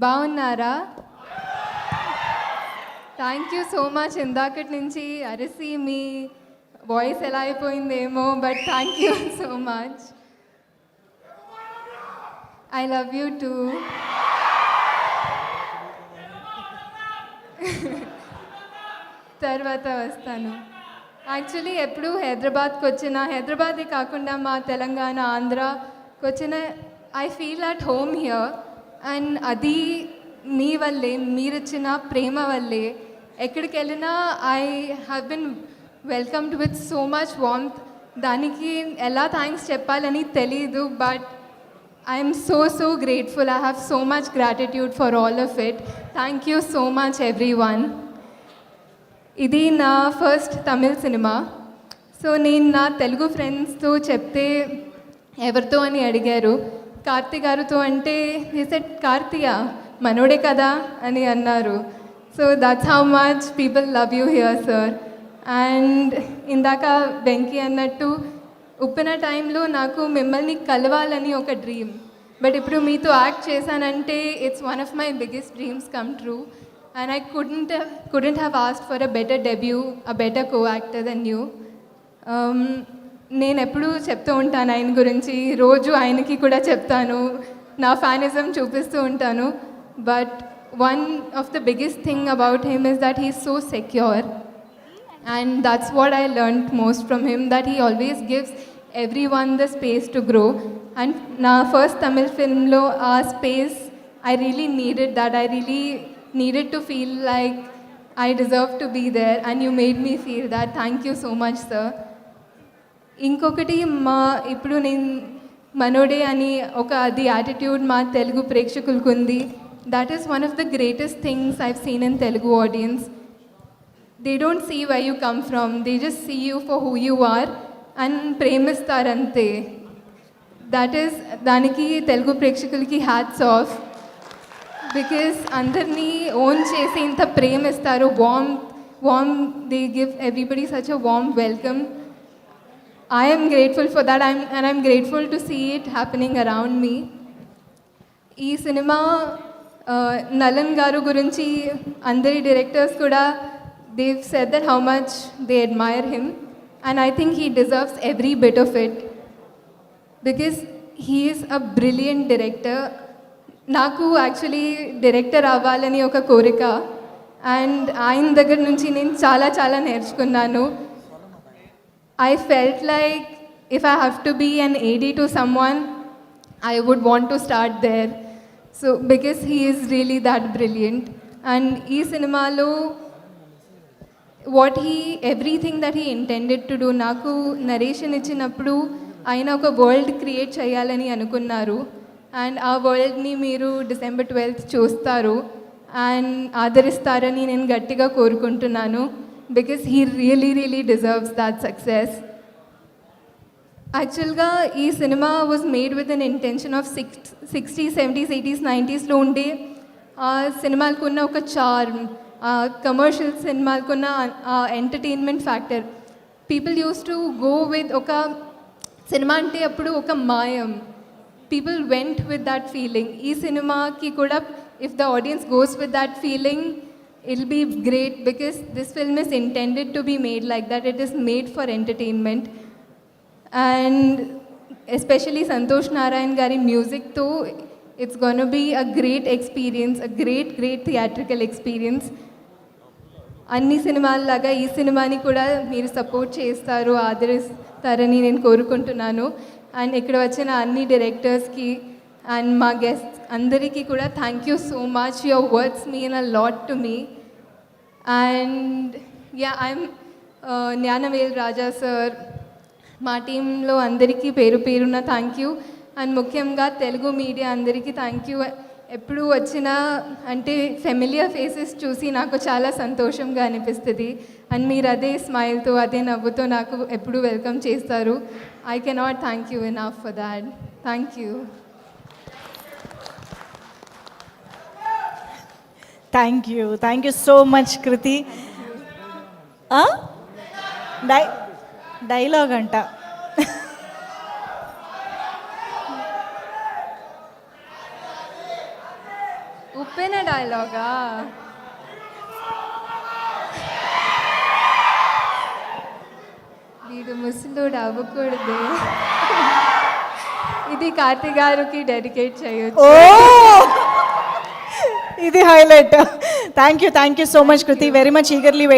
బాగున్నారా? Thank you so much. ఇందాకటి నుంచి అరిసి మీ వాయిస్ ఎలా అయిపోయిందేమో, but thank you so much. I love you too. తర్వాత వస్తాను. యాక్చువల్లీ ఎప్పుడు హైదరాబాద్కి వచ్చిన, హైదరాబాదే కాకుండా మా తెలంగాణ, ఆంధ్రాకి వచ్చిన, I feel at home here. And అది మీ వల్లే, మీరు ఇచ్చిన ప్రేమ వల్లే. ఎక్కడికి వెళ్ళినా I have been welcomed with so much warmth. దానికి ఎలా థ్యాంక్స్ చెప్పాలని తెలీదు, but I'm so grateful. I have so much gratitude for all of it. Thank you so much every one. ఇది నా ఫస్ట్ తమిళ్ సినిమా. సో నేను నా తెలుగు ఫ్రెండ్స్తో చెప్తే ఎవరితో అని అడిగారు. కార్తీ గారితో అంటే హి సెడ్ కార్తీయ మనోడే కదా అని అన్నారు. So that's how much people love you here sir. And ఇందాక వెంకీ అన్నట్టు ఉప్పిన టైంలో నాకు మిమ్మల్ని కలవాలని ఒక డ్రీమ్, బట్ ఇప్పుడు మీతో యాక్ట్ చేశానంటే it's one of my biggest dreams come true. And I couldn't have asked for a better debut, a better co-actor than you. నేను ఎప్పుడూ చెప్తూ ఉంటాను ఆయన గురించి, రోజు ఆయనకి కూడా చెప్తాను, నా ఫ్యానిజం చూపిస్తూ ఉంటాను. But one of the biggest thing about him is that he is so secure. And that's what I learned most from him, that he always gives every one the space to grow. And నా first Tamil ఫిల్మ్లో ఆ space I really needed that. I really needed to feel like I deserve to be there, and you made me feel that. Thank you so much, sir. ఇంకొకటి ఇప్పుడు నేను మనోడే అని ఒక అది attitude మా తెలుగు ప్రేక్షకులకు ఉంది. That is one of the greatest things I've seen in Telugu audience. They don't see why you come from, they just see you for who you are and ప్రేమిస్తారంతే. దట్ ఈస్, దానికి తెలుగు ప్రేక్షకులకి హ్యాట్స్ ఆఫ్. బికాస్ అందరినీ own చేసి ఇంత ప్రేమిస్తారు, warm they give everybody such a warm welcome. I am grateful for that, and I'm grateful to see it happening around me. ఈ cinema Nalan గారు గురించి అందరి డైరెక్టర్స్ కూడా they've said that how much they admire him, and I think he deserves every bit of it because he is a brilliant director. నాకు actually director అవ్వాలని ఒక కోరిక, and ఆయన దగ్గర నుంచి నేను చాలా నేర్చుకున్నాను. I felt like if I have to be an AD to someone, I would want to start there. So because he is really that brilliant. And ee cinemalo everything that he intended to do, naku narration ichinappudu ayina oka world create cheyalani anukunnaru, and aa world ni meeru December 12th చూస్తారు and ఆదరిస్తారని నేను గట్టిగా కోరుకుంటున్నాను. Because he really deserves that success. Actually, this cinema was made with an intention of 60s, 70s, 80s, 90s lo unde cinema kunna oka charm, commercial cinema kunna entertainment factor. People used to go with oka cinema ante appudu oka mayam. People went with that feeling. Ee cinema ki kuda, if the audience goes with that feeling, it'll be great because this film is intended to be made like that. It is made for entertainment, and especially Santosh Narayan gari music too, it's going to be a great experience, a great theatrical experience. అన్ని సినిమాల లాగా ఈ సినిమాని కూడా మీరు support చేస్తారు, ఆదరిస్తారని నేను కోరుకుంటున్నాను. అండ్ ఇక్కడ వచ్చిన అన్ని డైరెక్టర్స్కి and మా గెస్ట్స్ అందరికీ కూడా thank you so much. Your words mean a lot to me. And I'm Gnanavel Raja sir, మా టీంలో అందరికీ పేరున థ్యాంక్ యూ. అండ్ ముఖ్యంగా తెలుగు మీడియా అందరికీ థ్యాంక్ యూ. ఎప్పుడు వచ్చినా అంటే ఫెమిలియర్ ఫేసెస్ చూసి నాకు చాలా సంతోషంగా అనిపిస్తుంది, అండ్ మీరు అదే స్మైల్తో అదే నవ్వుతో నాకు ఎప్పుడు వెల్కమ్ చేస్తారు. I cannot thank you enough for that. Thank you. Thank you so much, Kriti. Dialogue anta. ఉప్పెన డైలాగా? వీడు ముసలోడు అవ్వకూడదు. ఇది కార్తీక్ గారికి డెడికేట్ చేయొచ్చు. ఓ ఇది highlight. Thank you so much Kriti, very much eagerly wait.